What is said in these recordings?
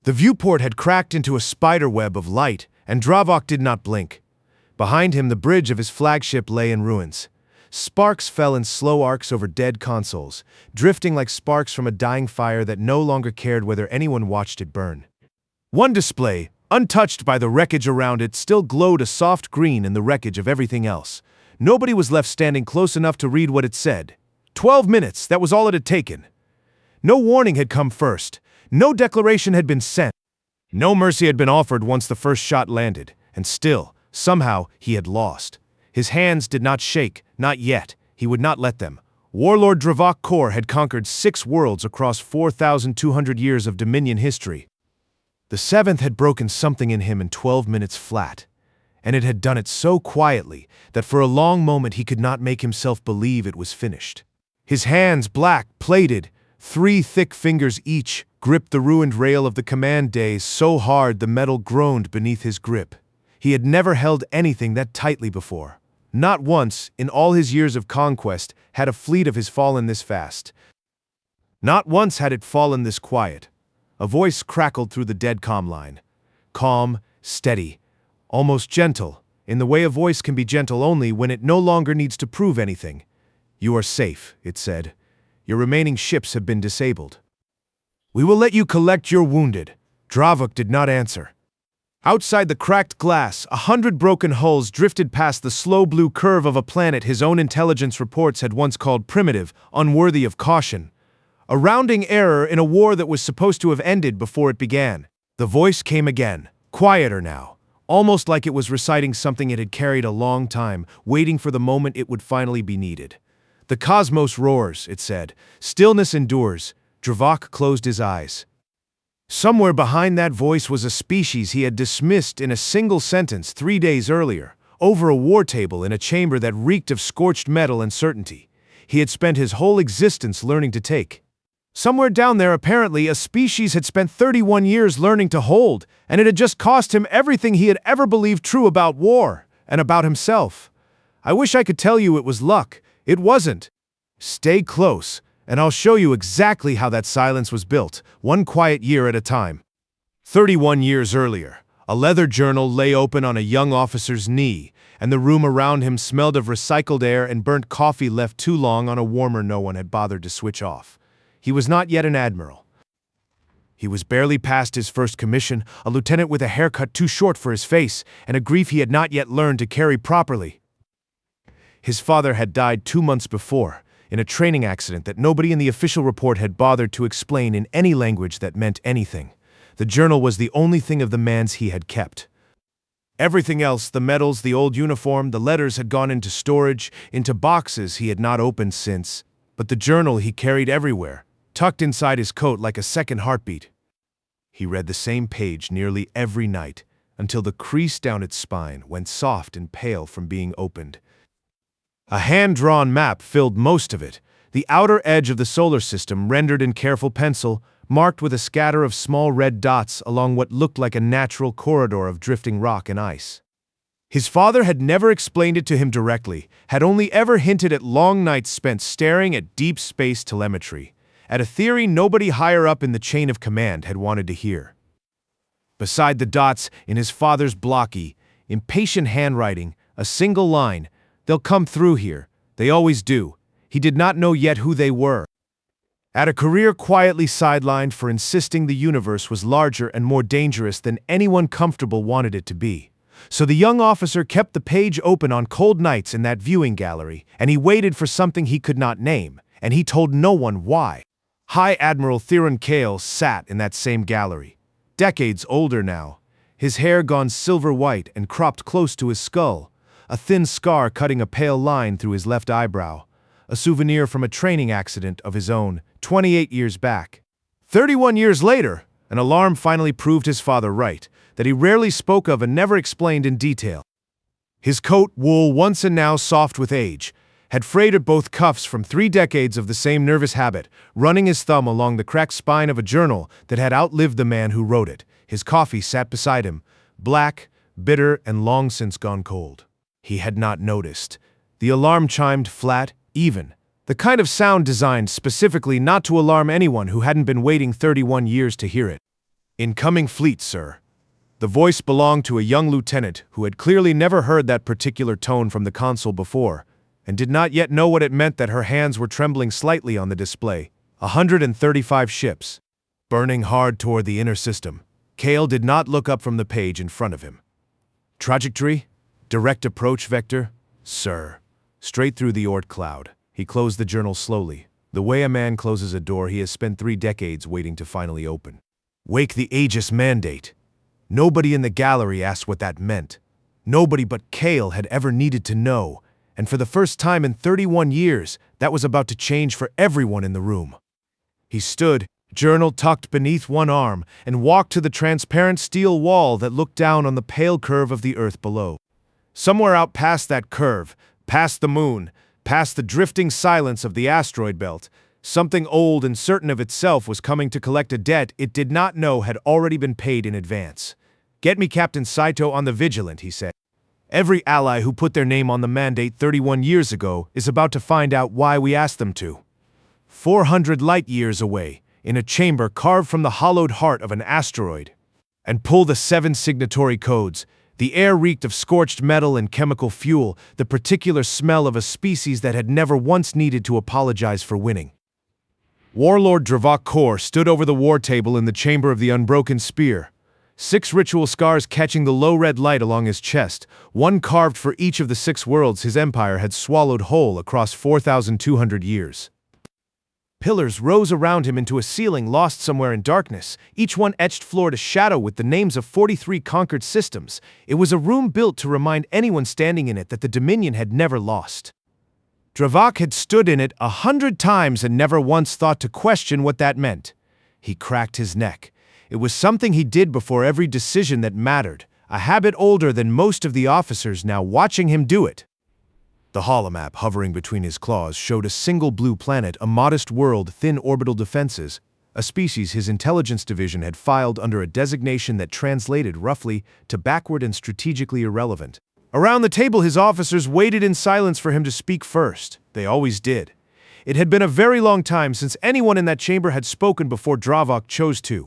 The viewport had cracked into a spider web of light, and Dravok did not blink. Behind him, the bridge of his flagship lay in ruins. Sparks fell in slow arcs over dead consoles, drifting like sparks from a dying fire that no longer cared whether anyone watched it burn. One display, untouched by the wreckage around it, still glowed a soft green in the wreckage of everything else. Nobody was left standing close enough to read what it said. 12 minutes, that was all it had taken. No warning had come first. No declaration had been sent. No mercy had been offered once the first shot landed, and still, somehow, he had lost. His hands did not shake, not yet. He would not let them. Warlord Dravok Kor had conquered 6 worlds across 4,200 years of Dominion history. The 7th had broken something in him in 12 minutes flat, and it had done it so quietly that for a long moment he could not make himself believe it was finished. His hands, black, plated, 3 thick fingers each, gripped the ruined rail of the command days so hard the metal groaned beneath his grip. He had never held anything that tightly before. Not once, in all his years of conquest, had a fleet of his fallen this fast. Not once had it fallen this quiet. A voice crackled through the dead comm line. Calm, steady, almost gentle, in the way a voice can be gentle only when it no longer needs to prove anything. "You are safe," it said. "Your remaining ships have been disabled. We will let you collect your wounded." Dravok did not answer. Outside the cracked glass, 100 broken hulls drifted past the slow blue curve of a planet his own intelligence reports had once called primitive, unworthy of caution. A rounding error in a war that was supposed to have ended before it began. The voice came again, quieter now, almost like it was reciting something it had carried a long time, waiting for the moment it would finally be needed. "The cosmos roars," it said. "Stillness endures." Dravok closed his eyes. Somewhere behind that voice was a species he had dismissed in a single sentence 3 days earlier, over a war table in a chamber that reeked of scorched metal and certainty. He had spent his whole existence learning to take. Somewhere down there, apparently, a species had spent 31 years learning to hold, and it had just cost him everything he had ever believed true about war, and about himself. I wish I could tell you it was luck. It wasn't. Stay close, and I'll show you exactly how that silence was built, one quiet year at a time. 31 years earlier, a leather journal lay open on a young officer's knee, and the room around him smelled of recycled air and burnt coffee left too long on a warmer no one had bothered to switch off. He was not yet an admiral. He was barely past his first commission, a lieutenant with a haircut too short for his face, and a grief he had not yet learned to carry properly. His father had died 2 months before, in a training accident that nobody in the official report had bothered to explain in any language that meant anything. The journal was the only thing of the man's he had kept. Everything else, the medals, the old uniform, the letters, had gone into storage, into boxes he had not opened since. But the journal he carried everywhere, tucked inside his coat like a second heartbeat. He read the same page nearly every night, until the crease down its spine went soft and pale from being opened. A hand-drawn map filled most of it, the outer edge of the solar system rendered in careful pencil, marked with a scatter of small red dots along what looked like a natural corridor of drifting rock and ice. His father had never explained it to him directly, had only ever hinted at long nights spent staring at deep space telemetry, at a theory nobody higher up in the chain of command had wanted to hear. Beside the dots in his father's blocky, impatient handwriting, a single line, "They'll come through here. They always do." He did not know yet who they were. At a career quietly sidelined for insisting the universe was larger and more dangerous than anyone comfortable wanted it to be. So the young officer kept the page open on cold nights in that viewing gallery, and he waited for something he could not name, and he told no one why. High Admiral Theron Kale sat in that same gallery, decades older now, his hair gone silver white and cropped close to his skull, a thin scar cutting a pale line through his left eyebrow, a souvenir from a training accident of his own, 28 years back. 31 years later, an alarm finally proved his father right, that he rarely spoke of and never explained in detail. His coat, wool once and now soft with age, had frayed at both cuffs from 3 decades of the same nervous habit, running his thumb along the cracked spine of a journal that had outlived the man who wrote it. His coffee sat beside him, black, bitter, and long since gone cold. He had not noticed. The alarm chimed flat, even, the kind of sound designed specifically not to alarm anyone who hadn't been waiting 31 years to hear it. Incoming fleet, sir. The voice belonged to a young lieutenant who had clearly never heard that particular tone from the console before, and did not yet know what it meant that her hands were trembling slightly on the display. 135 ships. Burning hard toward the inner system, Kale did not look up from the page in front of him. Trajectory? Direct approach vector? Sir. Straight through the Oort cloud. He closed the journal slowly, the way a man closes a door he has spent 3 decades waiting to finally open. Wake the Aegis Mandate. Nobody in the gallery asked what that meant. Nobody but Kale had ever needed to know, and for the first time in 31 years, that was about to change for everyone in the room. He stood, journal tucked beneath one arm, and walked to the transparent steel wall that looked down on the pale curve of the earth below. Somewhere out past that curve, past the moon, past the drifting silence of the asteroid belt, something old and certain of itself was coming to collect a debt it did not know had already been paid in advance. "Get me Captain Saito on the Vigilant," he said. "Every ally who put their name on the mandate 31 years ago is about to find out why we asked them to." 400 light-years away, in a chamber carved from the hollowed heart of an asteroid. And pull the 7 signatory codes. The air reeked of scorched metal and chemical fuel, the particular smell of a species that had never once needed to apologize for winning. Warlord Dravok Kor stood over the war table in the chamber of the Unbroken Spear. 6 ritual scars catching the low red light along his chest, one carved for each of the 6 worlds his empire had swallowed whole across 4,200 years. Pillars rose around him into a ceiling lost somewhere in darkness, each one etched floor to shadow with the names of 43 conquered systems. It was a room built to remind anyone standing in it that the Dominion had never lost. Dravok had stood in it 100 times and never once thought to question what that meant. He cracked his neck. It was something he did before every decision that mattered, a habit older than most of the officers now watching him do it. The holomap hovering between his claws showed a single blue planet, a modest world, thin orbital defenses, a species his intelligence division had filed under a designation that translated roughly to backward and strategically irrelevant. Around the table his officers waited in silence for him to speak first. They always did. It had been a very long time since anyone in that chamber had spoken before Dravok chose to.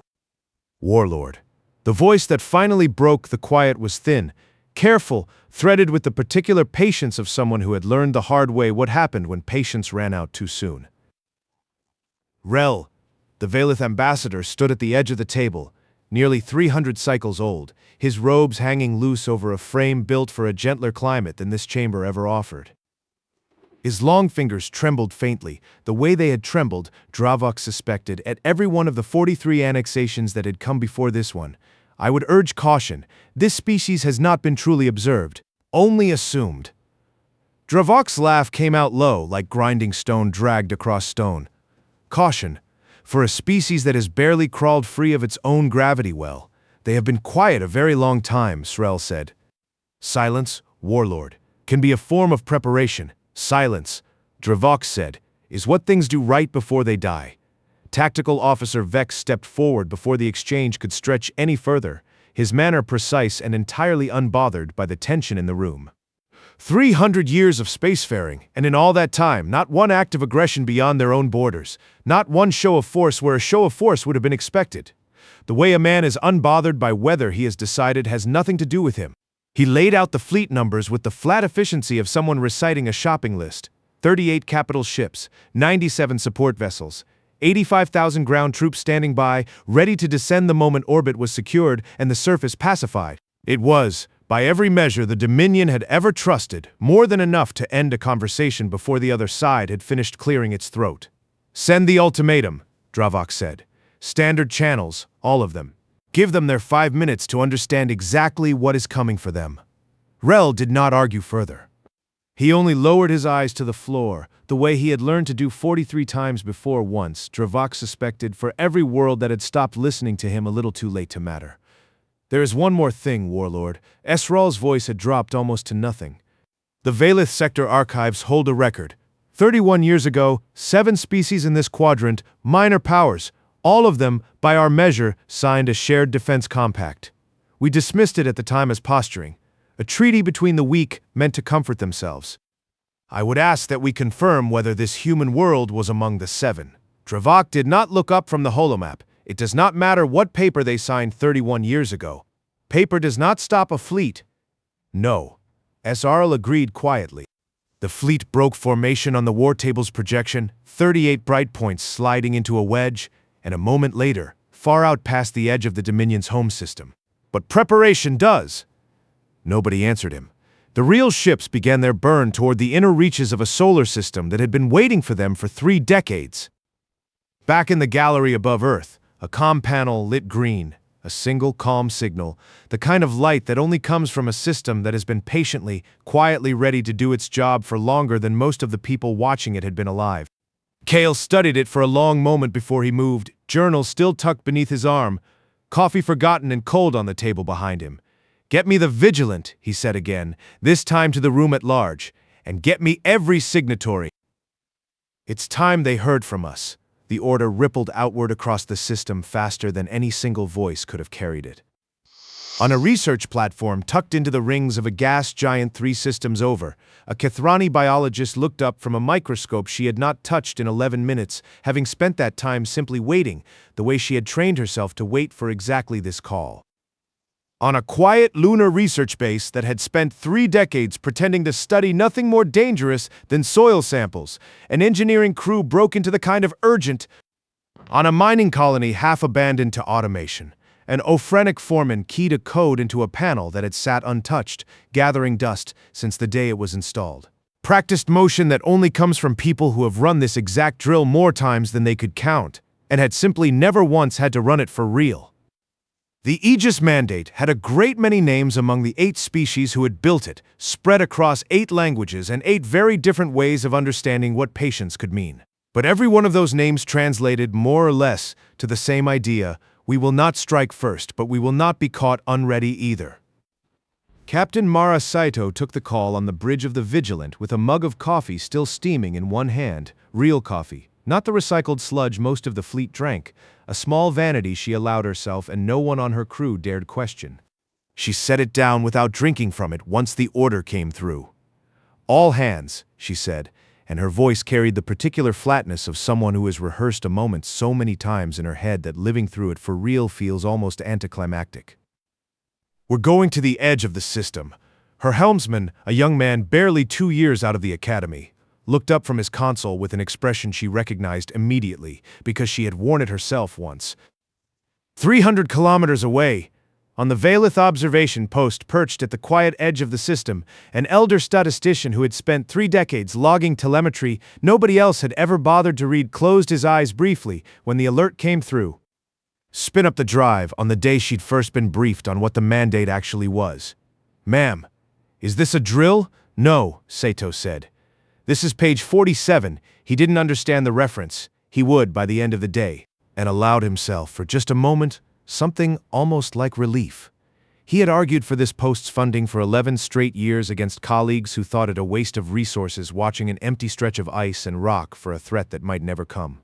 Warlord. The voice that finally broke the quiet was thin, careful, threaded with the particular patience of someone who had learned the hard way what happened when patience ran out too soon. Rel, the Valith ambassador, stood at the edge of the table, nearly 300 cycles old, his robes hanging loose over a frame built for a gentler climate than this chamber ever offered. His long fingers trembled faintly, the way they had trembled, Dravok suspected, at every one of the 43 annexations that had come before this one. "I would urge caution. This species has not been truly observed, only assumed." Dravok's laugh came out low, like grinding stone dragged across stone. "Caution. For a species that has barely crawled free of its own gravity well. They have been quiet a very long time," Srel said. "Silence, Warlord, can be a form of preparation. Silence," Dravok said, "is what things do right before they die." Tactical Officer Vex stepped forward before the exchange could stretch any further, his manner precise and entirely unbothered by the tension in the room. 300 years of spacefaring, and in all that time, not one act of aggression beyond their own borders, not one show of force where a show of force would have been expected. The way a man is unbothered by weather he has decided has nothing to do with him. He laid out the fleet numbers with the flat efficiency of someone reciting a shopping list. 38 capital ships, 97 support vessels, 85,000 ground troops standing by, ready to descend the moment orbit was secured and the surface pacified. It was, by every measure the Dominion had ever trusted, more than enough to end a conversation before the other side had finished clearing its throat. "Send the ultimatum," Dravok said. "Standard channels, all of them. Give them their 5 minutes to understand exactly what is coming for them." Rel did not argue further. He only lowered his eyes to the floor, the way he had learned to do 43 times before once, Dravok suspected, for every world that had stopped listening to him a little too late to matter. "There is one more thing, Warlord." Esral's voice had dropped almost to nothing. "The Valith Sector archives hold a record. 31 years ago, 7 species in this quadrant, minor powers, all of them, by our measure, signed a shared defense compact. We dismissed it at the time as posturing, a treaty between the weak meant to comfort themselves. I would ask that we confirm whether this human world was among the 7. Dravok did not look up from the holomap. It does not matter what paper they signed 31 years ago. Paper does not stop a fleet. No, SRL agreed quietly. The fleet broke formation on the war table's projection, 38 bright points sliding into a wedge, and a moment later, far out past the edge of the Dominion's home system. But preparation does. Nobody answered him. The real ships began their burn toward the inner reaches of a solar system that had been waiting for them for 3 decades. Back in the gallery above Earth, a comm panel lit green, a single calm signal, the kind of light that only comes from a system that has been patiently, quietly ready to do its job for longer than most of the people watching it had been alive. Cale studied it for a long moment before he moved, journal still tucked beneath his arm, coffee forgotten and cold on the table behind him. "Get me the Vigilant," he said again, this time to the room at large, "and get me every signatory." "It's time they heard from us." The order rippled outward across the system faster than any single voice could have carried it. On a research platform tucked into the rings of a gas giant 3 systems over, a Kethrani biologist looked up from a microscope she had not touched in 11 minutes, having spent that time simply waiting, the way she had trained herself to wait for exactly this call. On a quiet lunar research base that had spent 3 decades pretending to study nothing more dangerous than soil samples, an engineering crew broke into the kind of urgent. On a mining colony half abandoned to automation, an ophrenic foreman keyed a code into a panel that had sat untouched, gathering dust since the day it was installed. Practiced motion that only comes from people who have run this exact drill more times than they could count, and had simply never once had to run it for real. The Aegis Mandate had a great many names among the 8 species who had built it, spread across 8 languages and 8 very different ways of understanding what patience could mean. But every one of those names translated more or less to the same idea: we will not strike first, but we will not be caught unready either. Captain Mara Saito took the call on the bridge of the Vigilant with a mug of coffee still steaming in one hand, real coffee, not the recycled sludge most of the fleet drank, a small vanity she allowed herself and no one on her crew dared question. She set it down without drinking from it once the order came through. "All hands," she said, and her voice carried the particular flatness of someone who has rehearsed a moment so many times in her head that living through it for real feels almost anticlimactic. "We're going to the edge of the system." Her helmsman, a young man barely 2 years out of the academy, looked up from his console with an expression she recognized immediately because she had worn it herself once. 300 kilometers away, on the Valith observation post perched at the quiet edge of the system, an elder statistician who had spent 3 decades logging telemetry nobody else had ever bothered to read closed his eyes briefly when the alert came through. Spin up the drive on the day she'd first been briefed on what the mandate actually was. "Ma'am, is this a drill?" "No," Saito said. "This is page 47. He didn't understand the reference. He would by the end of the day," and allowed himself, for just a moment, something almost like relief. He had argued for this post's funding for 11 straight years against colleagues who thought it a waste of resources watching an empty stretch of ice and rock for a threat that might never come.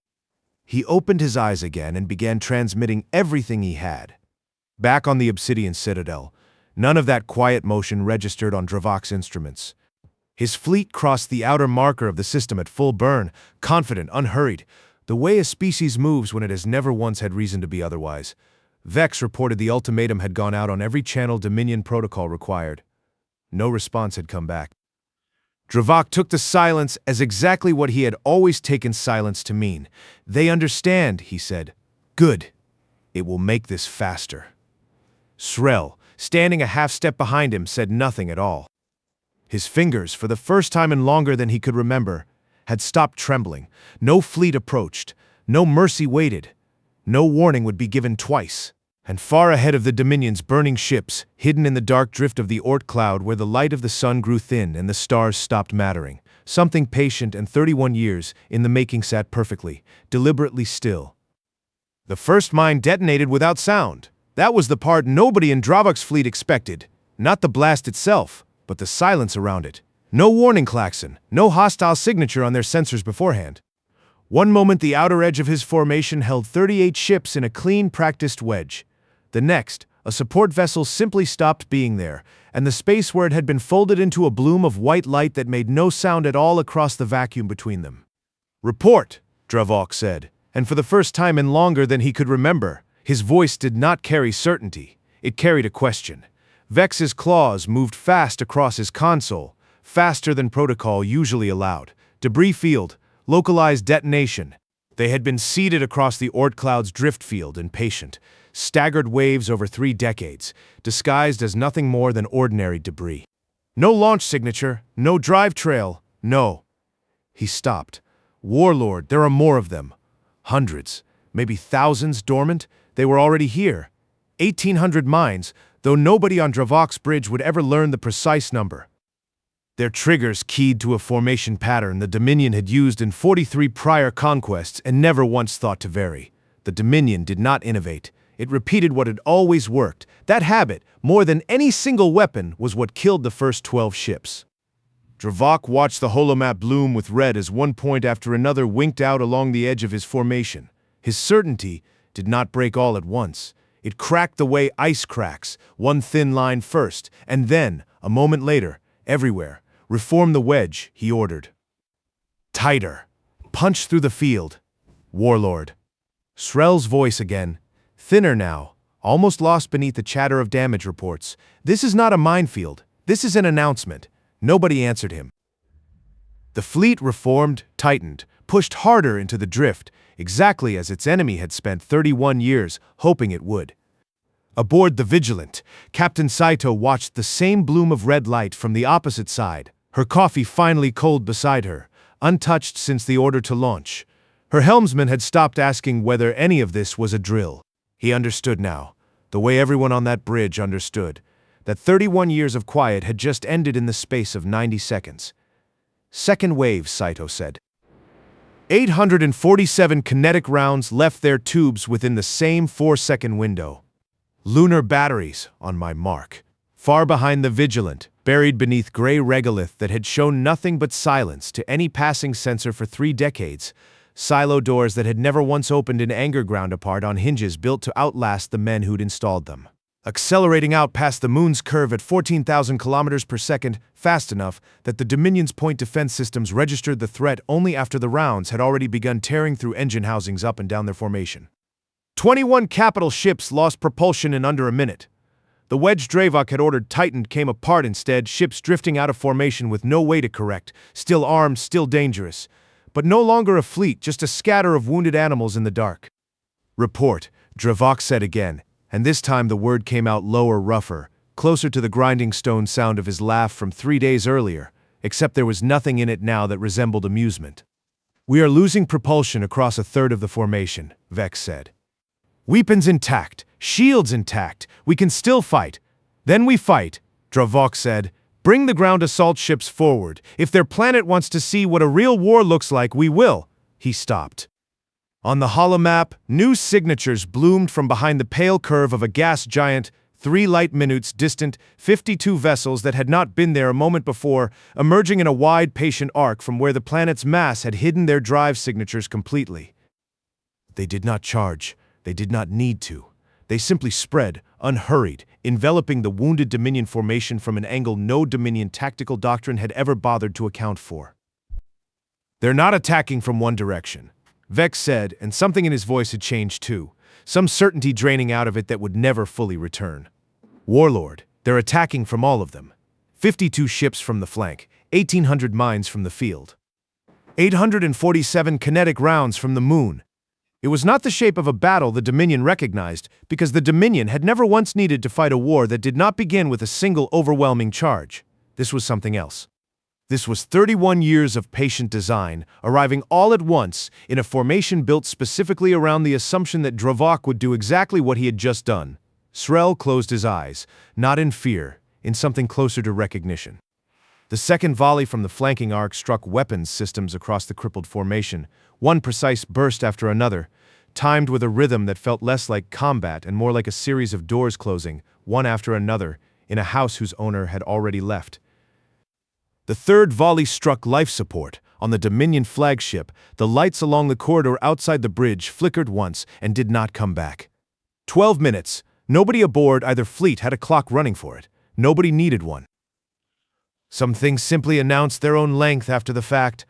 He opened his eyes again and began transmitting everything he had. Back on the Obsidian Citadel, none of that quiet motion registered on Dravok's instruments. His fleet crossed the outer marker of the system at full burn, confident, unhurried, the way a species moves when it has never once had reason to be otherwise. Vex reported the ultimatum had gone out on every channel Dominion protocol required. No response had come back. Dravok took the silence as exactly what he had always taken silence to mean. "They understand," he said. "Good. It will make this faster." Srel, standing a half step behind him, said nothing at all. His fingers, for the first time in longer than he could remember, had stopped trembling. No fleet approached. No mercy waited. No warning would be given twice. And far ahead of the Dominion's burning ships, hidden in the dark drift of the Oort cloud where the light of the sun grew thin and the stars stopped mattering, something patient and 31 years in the making sat perfectly, deliberately still. The first mine detonated without sound. That was the part nobody in Dravok's fleet expected. Not the blast itself, but the silence around it. No warning klaxon, no hostile signature on their sensors beforehand. One moment the outer edge of his formation held 38 ships in a clean, practiced wedge. The next, a support vessel simply stopped being there, and the space where it had been folded into a bloom of white light that made no sound at all across the vacuum between them. "Report," Dravok said, and for the first time in longer than he could remember, his voice did not carry certainty. It carried a question. Vex's claws moved fast across his console, faster than protocol usually allowed. Debris field, localized detonation. They had been seeded across the Oort cloud's drift field, impatient, staggered waves over 3 decades, disguised as nothing more than ordinary debris. No launch signature, no drive trail, no. He stopped. Warlord, there are more of them. Hundreds, maybe thousands dormant. They were already here. 1,800 mines, though nobody on Dravok's bridge would ever learn the precise number. Their triggers keyed to a formation pattern the Dominion had used in 43 prior conquests and never once thought to vary. The Dominion did not innovate. It repeated what had always worked. That habit, more than any single weapon, was what killed the first 12 ships. Dravok watched the holomap bloom with red as one point after another winked out along the edge of his formation. His certainty did not break all at once. It cracked the way ice cracks, one thin line first, and then, a moment later, everywhere. Reform the wedge, he ordered. Tighter. Punch through the field. Warlord. Srel's voice again. Thinner now, almost lost beneath the chatter of damage reports. This is not a minefield. This is an announcement. Nobody answered him. The fleet reformed, tightened, pushed harder into the drift, exactly as its enemy had spent 31 years hoping it would. Aboard the Vigilant, Captain Saito watched the same bloom of red light from the opposite side, her coffee finally cold beside her, untouched since the order to launch. Her helmsman had stopped asking whether any of this was a drill. He understood now, the way everyone on that bridge understood, that 31 years of quiet had just ended in the space of 90 seconds. Second wave, Saito said. 847 kinetic rounds left their tubes within the same 4-second window. Lunar batteries, on my mark. Far behind the Vigilant, buried beneath gray regolith that had shown nothing but silence to any passing sensor for 3 decades, silo doors that had never once opened in anger ground apart on hinges built to outlast the men who'd installed them. Accelerating out past the moon's curve at 14,000 kilometers per second, fast enough that the Dominion's point defense systems registered the threat only after the rounds had already begun tearing through engine housings up and down their formation. 21 capital ships lost propulsion in under a minute. The wedge Dravok had ordered tightened came apart instead, ships drifting out of formation with no way to correct, still armed, still dangerous. But no longer a fleet, just a scatter of wounded animals in the dark. Report, Dravok said again, and this time the word came out lower, rougher, closer to the grinding stone sound of his laugh from 3 days earlier, except there was nothing in it now that resembled amusement. We are losing propulsion across a third of the formation, Vex said. Weapons intact, shields intact, we can still fight. Then we fight, Dravok said. Bring the ground assault ships forward. If their planet wants to see what a real war looks like, we will. He stopped. On the holomap, new signatures bloomed from behind the pale curve of a gas giant, 3 light minutes distant, 52 vessels that had not been there a moment before, emerging in a wide, patient arc from where the planet's mass had hidden their drive signatures completely. They did not charge. They did not need to. They simply spread, unhurried, enveloping the wounded Dominion formation from an angle no Dominion tactical doctrine had ever bothered to account for. They're not attacking from one direction, Vex said, and something in his voice had changed too, some certainty draining out of it that would never fully return. Warlord, they're attacking from all of them. 52 ships from the flank, 1,800 mines from the field. 847 kinetic rounds from the moon. It was not the shape of a battle the Dominion recognized, because the Dominion had never once needed to fight a war that did not begin with a single overwhelming charge. This was something else. This was 31 years of patient design, arriving all at once in a formation built specifically around the assumption that Dravok would do exactly what he had just done. Srel closed his eyes, not in fear, in something closer to recognition. The second volley from the flanking arc struck weapons systems across the crippled formation, one precise burst after another, timed with a rhythm that felt less like combat and more like a series of doors closing, one after another, in a house whose owner had already left. The third volley struck life support. On the Dominion flagship, the lights along the corridor outside the bridge flickered once and did not come back. 12 minutes. Nobody aboard either fleet had a clock running for it. Nobody needed one. Some things simply announced their own length after the fact.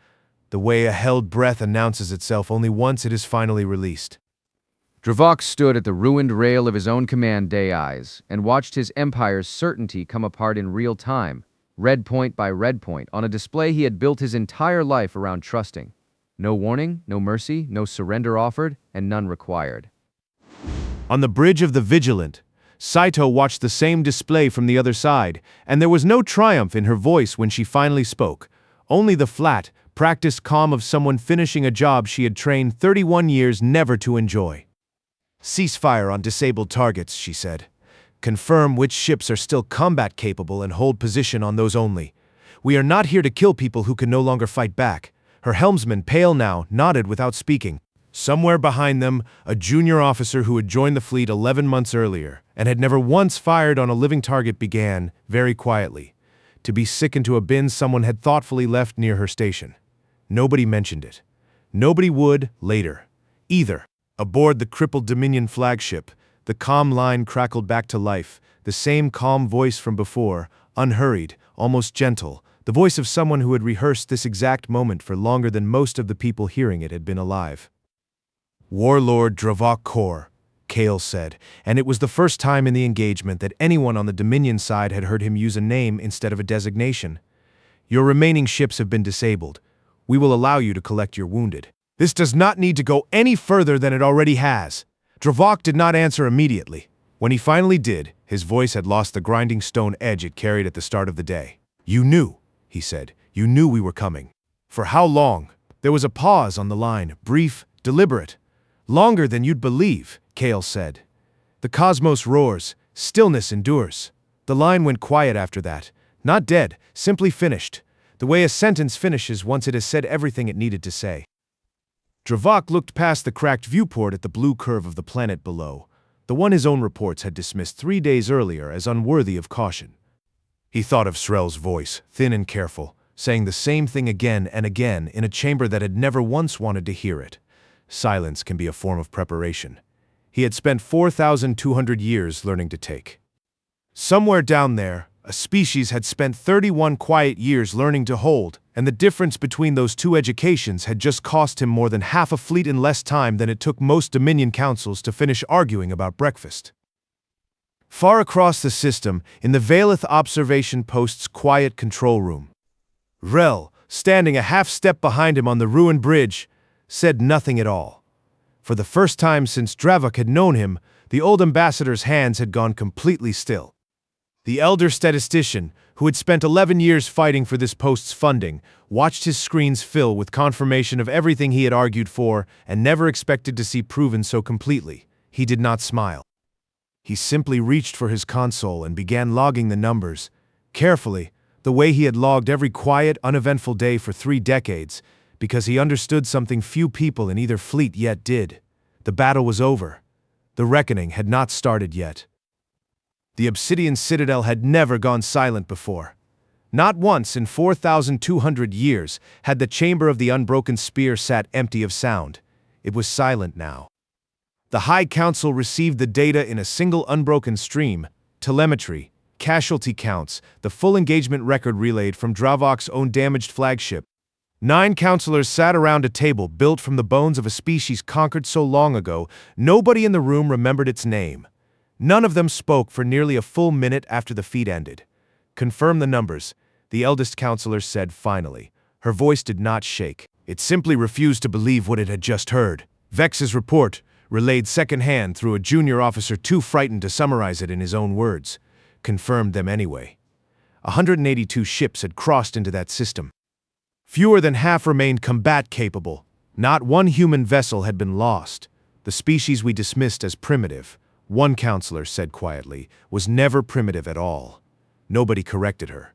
the way a held breath announces itself only once it is finally released. Dravok stood at the ruined rail of his own command dais and watched his empire's certainty come apart in real time, red point by red point, on a display he had built his entire life around trusting. No warning, no mercy, no surrender offered, and none required. On the bridge of the Vigilant, Saito watched the same display from the other side, and there was no triumph in her voice when she finally spoke, only the flat, practiced calm of someone finishing a job she had trained 31 years never to enjoy. "Ceasefire on disabled targets," she said. "Confirm which ships are still combat-capable and hold position on those only. We are not here to kill people who can no longer fight back." Her helmsman, pale now, nodded without speaking. Somewhere behind them, a junior officer who had joined the fleet 11 months earlier and had never once fired on a living target began, very quietly, to be sickened to a bin someone had thoughtfully left near her station. Nobody mentioned it. Nobody would, later, either. Aboard the crippled Dominion flagship, the calm line crackled back to life, the same calm voice from before, unhurried, almost gentle, the voice of someone who had rehearsed this exact moment for longer than most of the people hearing it had been alive. "Warlord Dravok Kor," Kale said, and it was the first time in the engagement that anyone on the Dominion side had heard him use a name instead of a designation. "Your remaining ships have been disabled. We will allow you to collect your wounded. This does not need to go any further than it already has." Dravok did not answer immediately. When he finally did, his voice had lost the grinding stone edge it carried at the start of the day. "You knew," he said. "You knew we were coming. For how long?" There was a pause on the line, brief, deliberate. "Longer than you'd believe," Kale said. "The cosmos roars, stillness endures." The line went quiet after that. Not dead, simply finished. The way a sentence finishes once it has said everything it needed to say. Dravok looked past the cracked viewport at the blue curve of the planet below, the one his own reports had dismissed 3 days earlier as unworthy of caution. He thought of Srel's voice, thin and careful, saying the same thing again and again in a chamber that had never once wanted to hear it. Silence can be a form of preparation. He had spent 4,200 years learning to take. Somewhere down there, a species had spent 31 quiet years learning to hold, and the difference between those two educations had just cost him more than half a fleet in less time than it took most Dominion councils to finish arguing about breakfast. Far across the system, in the Valeth observation post's quiet control room, Rel, standing a half-step behind him on the ruined bridge, said nothing at all. For the first time since Dravok had known him, the old ambassador's hands had gone completely still. The elder statistician, who had spent 11 years fighting for this post's funding, watched his screens fill with confirmation of everything he had argued for and never expected to see proven so completely. He did not smile. He simply reached for his console and began logging the numbers, carefully, the way he had logged every quiet, uneventful day for 3 decades, because he understood something few people in either fleet yet did. The battle was over. The reckoning had not started yet. The Obsidian Citadel had never gone silent before. Not once in 4,200 years had the chamber of the unbroken spear sat empty of sound. It was silent now. The High Council received the data in a single unbroken stream, telemetry, casualty counts, the full engagement record relayed from Dravok's own damaged flagship. 9 counselors sat around a table built from the bones of a species conquered so long ago, nobody in the room remembered its name. None of them spoke for nearly a full minute after the feat ended. "Confirm the numbers," the eldest counselor said finally. Her voice did not shake. It simply refused to believe what it had just heard. Vex's report, relayed secondhand through a junior officer too frightened to summarize it in his own words, confirmed them anyway. 182 ships had crossed into that system. Fewer than half remained combat-capable. Not one human vessel had been lost. The species we dismissed as primitive, one counselor said quietly, was never primitive at all. Nobody corrected her.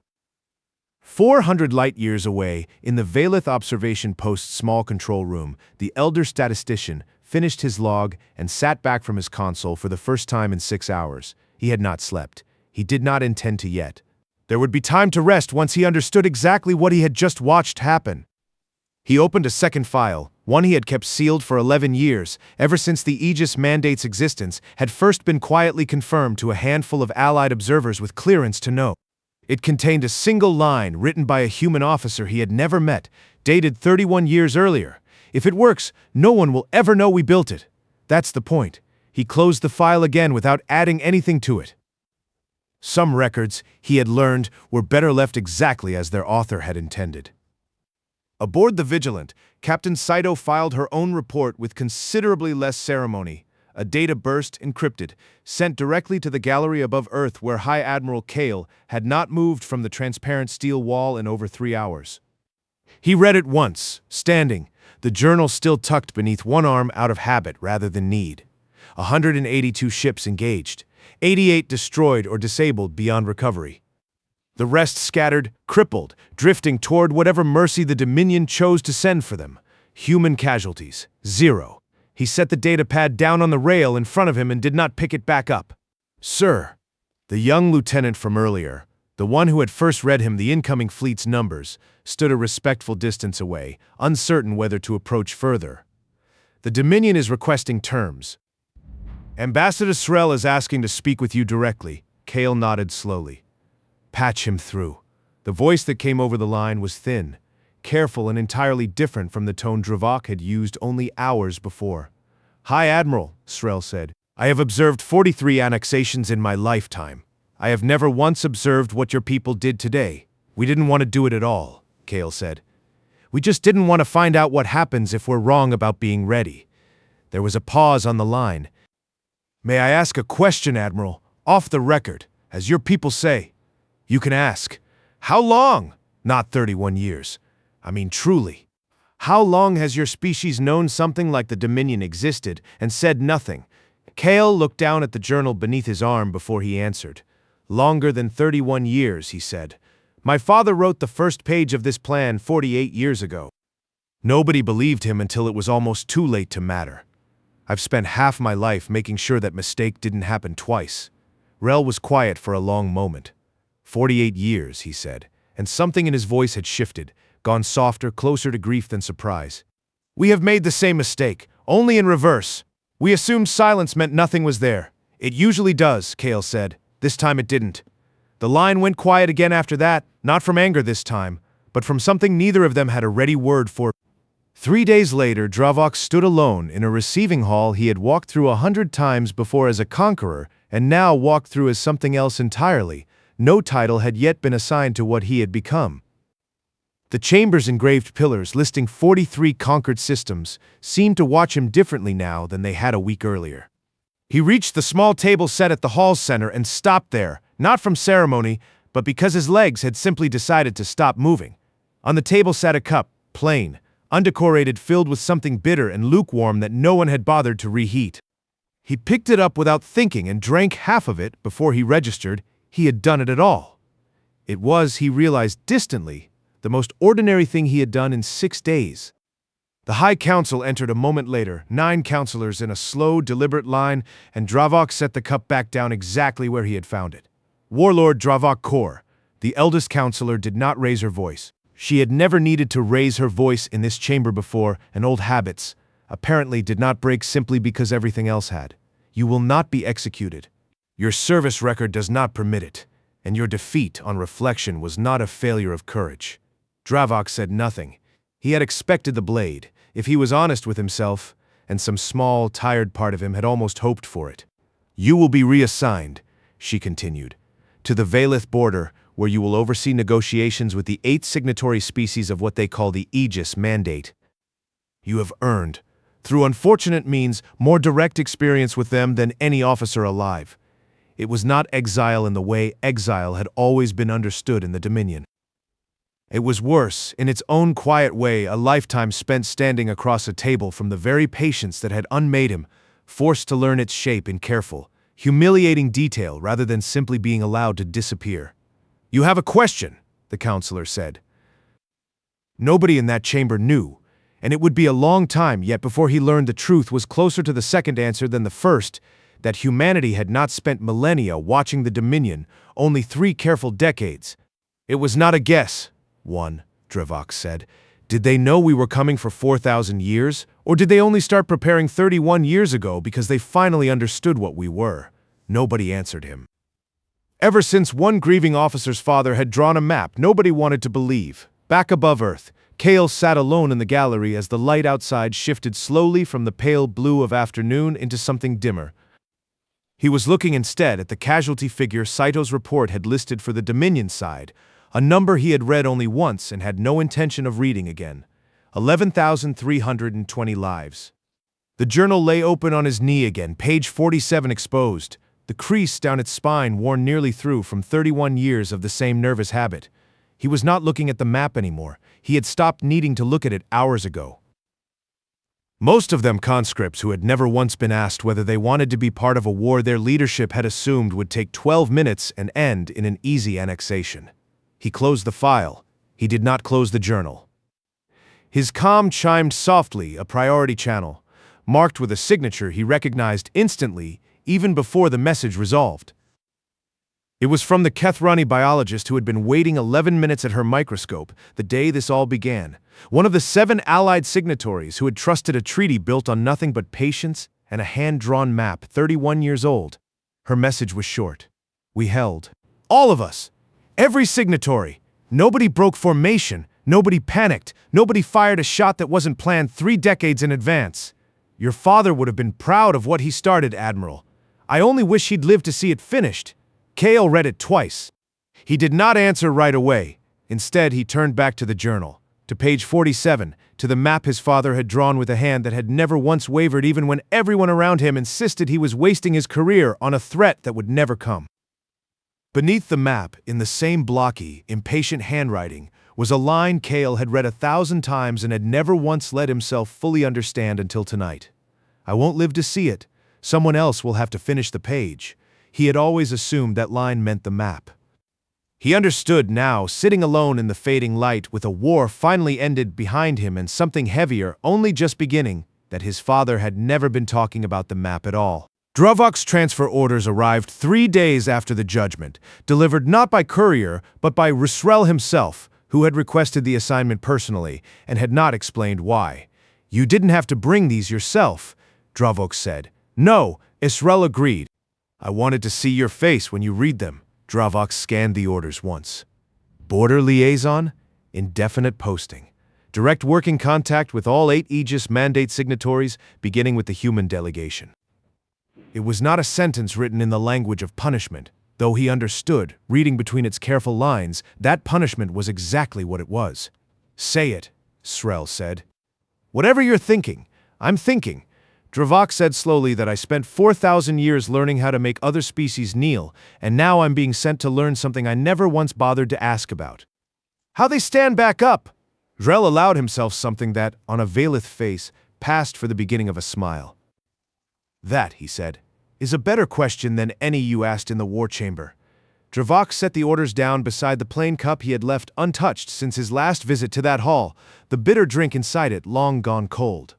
400 light-years away, in the Valeth observation post's small control room, the elder statistician finished his log and sat back from his console for the first time in 6 hours. He had not slept. He did not intend to yet. There would be time to rest once he understood exactly what he had just watched happen. He opened a second file, one he had kept sealed for 11 years, ever since the Aegis Mandate's existence had first been quietly confirmed to a handful of Allied observers with clearance to know. It contained a single line written by a human officer he had never met, dated 31 years earlier. If it works, no one will ever know we built it. That's the point. He closed the file again without adding anything to it. Some records, he had learned, were better left exactly as their author had intended. Aboard the Vigilant, Captain Saito filed her own report with considerably less ceremony. A data burst, encrypted, sent directly to the gallery above Earth where High Admiral Kale had not moved from the transparent steel wall in over 3 hours. He read it once, standing, the journal still tucked beneath one arm out of habit rather than need. 182 ships engaged, 88 destroyed or disabled beyond recovery. The rest scattered, crippled, drifting toward whatever mercy the Dominion chose to send for them. Human casualties, 0. He set the data pad down on the rail in front of him and did not pick it back up. "Sir," the young lieutenant from earlier, the one who had first read him the incoming fleet's numbers, stood a respectful distance away, uncertain whether to approach further. "The Dominion is requesting terms." "Ambassador Srel is asking to speak with you directly." Kale nodded slowly. "Patch him through." The voice that came over the line was thin, careful and entirely different from the tone Dravok had used only hours before. "High Admiral," Srel said, "I have observed 43 annexations in my lifetime. I have never once observed what your people did today. We didn't want to do it at all," Kale said. "We just didn't want to find out what happens if we're wrong about being ready." There was a pause on the line. "May I ask a question, Admiral? Off the record, as your people say." "You can ask. How long?" "Not 31 years. I mean, truly. How long has your species known something like the Dominion existed and said nothing?" Kale looked down at the journal beneath his arm before he answered. "Longer than 31 years, he said. My father wrote the first page of this plan 48 years ago." Nobody believed him until it was almost too late to matter. "I've spent half my life making sure that mistake didn't happen twice." Rel was quiet for a long moment. 48 years, he said, and something in his voice had shifted, gone softer, closer to grief than surprise. "We have made the same mistake, only in reverse. We assumed silence meant nothing was there. It usually does," Kale said. "This time it didn't." The line went quiet again after that, not from anger this time, but from something neither of them had a ready word for. 3 days later, Dravok stood alone in a receiving hall he had walked through 100 times before as a conqueror and now walked through as something else entirely. No title had yet been assigned to what he had become. The chamber's engraved pillars listing 43 conquered systems seemed to watch him differently now than they had a week earlier. He reached the small table set at the hall's center and stopped there, not from ceremony, but because his legs had simply decided to stop moving. On the table sat a cup, plain, undecorated, filled with something bitter and lukewarm that no one had bothered to reheat. He picked it up without thinking and drank half of it before he registered he had done it at all. It was, he realized distantly, the most ordinary thing he had done in 6 days. The High Council entered a moment later, 9 counselors in a slow, deliberate line, and Dravok set the cup back down exactly where he had found it. Warlord Dravok Kor, the eldest counselor, did not raise her voice. She had never needed to raise her voice in this chamber before, and old habits, apparently, did not break simply because everything else had. "You will not be executed. Your service record does not permit it, and your defeat, on reflection, was not a failure of courage." Dravok said nothing. He had expected the blade, if he was honest with himself, and some small, tired part of him had almost hoped for it. "You will be reassigned," she continued, "to the Valith border, where you will oversee negotiations with the 8 signatory species of what they call the Aegis Mandate. You have earned, through unfortunate means, more direct experience with them than any officer alive. It was not exile in the way exile had always been understood in the Dominion. It was worse, in its own quiet way, a lifetime spent standing across a table from the very patience that had unmade him, forced to learn its shape in careful, humiliating detail rather than simply being allowed to disappear. "You have a question," the counselor said. Nobody in that chamber knew, and it would be a long time yet before he learned the truth was closer to the second answer than the first, that humanity had not spent millennia watching the Dominion, only 3 careful decades. "It was not a guess," Dravok said. "Did they know we were coming for 4,000 years, or did they only start preparing 31 years ago because they finally understood what we were?" Nobody answered him. Ever since one grieving officer's father had drawn a map nobody wanted to believe, back above Earth, Kale sat alone in the gallery as the light outside shifted slowly from the pale blue of afternoon into something dimmer. He was looking instead at the casualty figure Saito's report had listed for the Dominion side, a number he had read only once and had no intention of reading again. 11,320 lives. The journal lay open on his knee again, page 47 exposed, the crease down its spine worn nearly through from 31 years of the same nervous habit. He was not looking at the map anymore. He had stopped needing to look at it hours ago. Most of them conscripts who had never once been asked whether they wanted to be part of a war their leadership had assumed would take 12 minutes and end in an easy annexation. He closed the file. He did not close the journal. His comm chimed softly, a priority channel, marked with a signature he recognized instantly, even before the message resolved. It was from the Kethrani biologist who had been waiting 11 minutes at her microscope the day this all began, one of the 7 Allied signatories who had trusted a treaty built on nothing but patience and a hand-drawn map 31 years old. Her message was short. We held. All of us. Every signatory. Nobody broke formation. Nobody panicked. Nobody fired a shot that wasn't planned 3 decades in advance. Your father would have been proud of what he started, Admiral. I only wish he'd lived to see it finished. Kale read it twice. He did not answer right away. Instead, he turned back to the journal, to page 47, to the map his father had drawn with a hand that had never once wavered even when everyone around him insisted he was wasting his career on a threat that would never come. Beneath the map, in the same blocky, impatient handwriting, was a line Kale had read 1,000 times and had never once let himself fully understand until tonight. I won't live to see it. Someone else will have to finish the page. He had always assumed that line meant the map. He understood now, sitting alone in the fading light with a war finally ended behind him and something heavier only just beginning, that his father had never been talking about the map at all. Dravok's transfer orders arrived 3 days after the judgment, delivered not by courier but by Rusrel himself, who had requested the assignment personally and had not explained why. You didn't have to bring these yourself, Dravok said. No, Israel agreed. I wanted to see your face when you read them. Dravok scanned the orders once. Border liaison, indefinite posting. Direct working contact with all 8 Aegis mandate signatories, beginning with the human delegation. It was not a sentence written in the language of punishment, though he understood, reading between its careful lines, that punishment was exactly what it was. Say it, Srel said. Whatever you're thinking, I'm thinking. Dravok said slowly that I spent 4,000 years learning how to make other species kneel, and now I'm being sent to learn something I never once bothered to ask about. How they stand back up! Drell allowed himself something that, on a Valith face, passed for the beginning of a smile. That, he said, is a better question than any you asked in the war chamber. Dravok set the orders down beside the plain cup he had left untouched since his last visit to that hall, the bitter drink inside it long gone cold.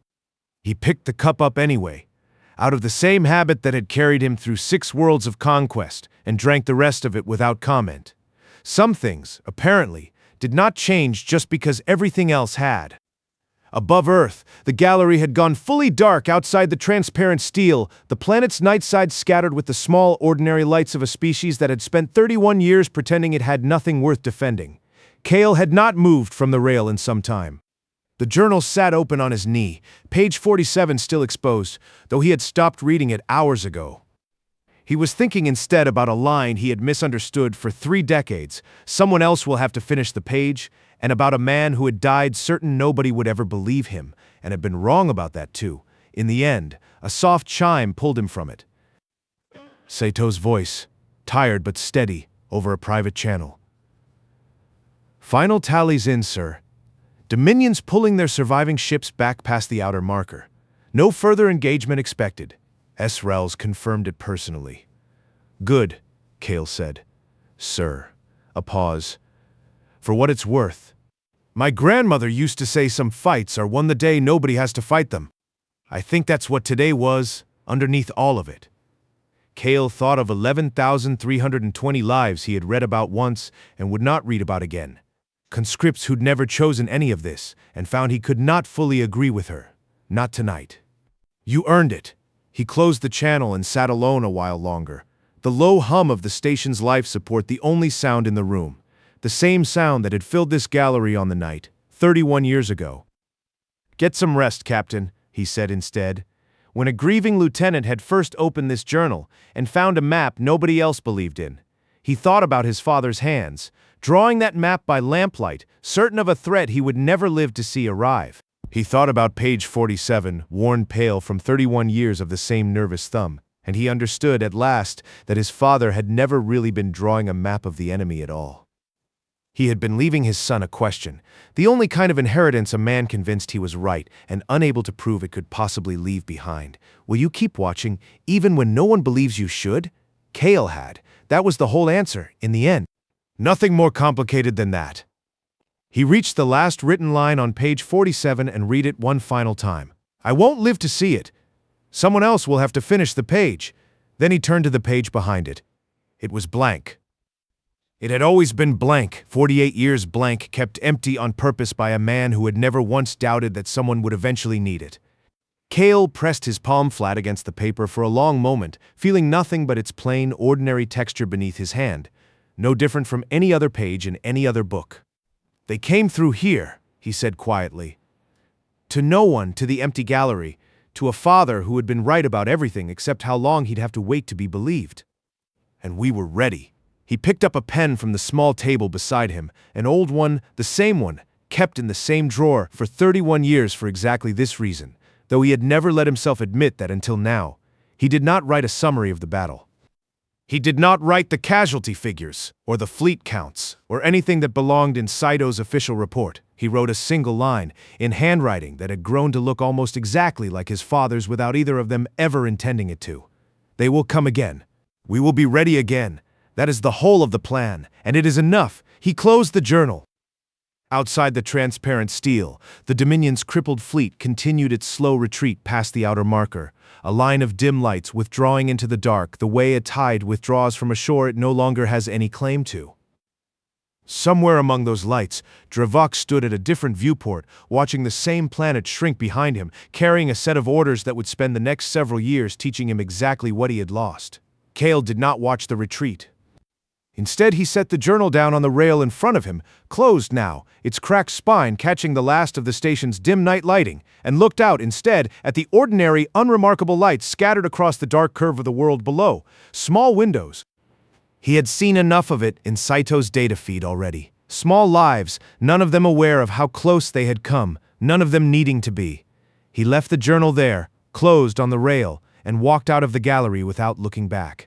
He picked the cup up anyway, out of the same habit that had carried him through 6 worlds of conquest, and drank the rest of it without comment. Some things, apparently, did not change just because everything else had. Above Earth, the gallery had gone fully dark outside the transparent steel, the planet's night side scattered with the small, ordinary lights of a species that had spent 31 years pretending it had nothing worth defending. Kale had not moved from the rail in some time. The journal sat open on his knee, page 47 still exposed, though he had stopped reading it hours ago. He was thinking instead about a line he had misunderstood for 3 decades, someone else will have to finish the page, and about a man who had died certain nobody would ever believe him, and had been wrong about that too. In the end, a soft chime pulled him from it. Sato's voice, tired but steady, over a private channel. Final tallies in, sir. Dominions pulling their surviving ships back past the outer marker. No further engagement expected. Esrels confirmed it personally. Good, Kale said. Sir. A pause. For what it's worth. My grandmother used to say some fights are won the day nobody has to fight them. I think that's what today was, underneath all of it. Kale thought of 11,320 lives he had read about once and would not read about again. Conscripts who'd never chosen any of this, and found he could not fully agree with her. Not tonight. You earned it. He closed the channel and sat alone a while longer. The low hum of the station's life support the only sound in the room. The same sound that had filled this gallery on the night, 31 years ago. "Get some rest, Captain," he said instead. When a grieving lieutenant had first opened this journal and found a map nobody else believed in, he thought about his father's hands, drawing that map by lamplight, certain of a threat he would never live to see arrive. He thought about page 47, worn pale from 31 years of the same nervous thumb, and he understood at last that his father had never really been drawing a map of the enemy at all. He had been leaving his son a question, the only kind of inheritance a man convinced he was right and unable to prove it could possibly leave behind. Will you keep watching, even when no one believes you should? Cale had. That was the whole answer, in the end. Nothing more complicated than that. He reached the last written line on page 47 and read it one final time. "I won't live to see it. Someone else will have to finish the page." Then he turned to the page behind it. It was blank. It had always been blank, 48 years blank, kept empty on purpose by a man who had never once doubted that someone would eventually need it. Cale pressed his palm flat against the paper for a long moment, feeling nothing but its plain, ordinary texture beneath his hand, no different from any other page in any other book. "They came through here," he said quietly. To no one, to the empty gallery, to a father who had been right about everything except how long he'd have to wait to be believed. And we were ready. He picked up a pen from the small table beside him, an old one, the same one, kept in the same drawer for 31 years for exactly this reason, though he had never let himself admit that until now. He did not write a summary of the battle. He did not write the casualty figures, or the fleet counts, or anything that belonged in Saito's official report. He wrote a single line, in handwriting that had grown to look almost exactly like his father's without either of them ever intending it to. "They will come again. We will be ready again. That is the whole of the plan, and it is enough." He closed the journal. Outside the transparent steel, the Dominion's crippled fleet continued its slow retreat past the outer marker, a line of dim lights withdrawing into the dark the way a tide withdraws from a shore it no longer has any claim to. Somewhere among those lights, Dravok stood at a different viewport, watching the same planet shrink behind him, carrying a set of orders that would spend the next several years teaching him exactly what he had lost. Cale did not watch the retreat. Instead, he set the journal down on the rail in front of him, closed now, its cracked spine catching the last of the station's dim night lighting, and looked out instead at the ordinary, unremarkable lights scattered across the dark curve of the world below, small windows. He had seen enough of it in Saito's data feed already. Small lives, none of them aware of how close they had come, none of them needing to be. He left the journal there, closed on the rail, and walked out of the gallery without looking back.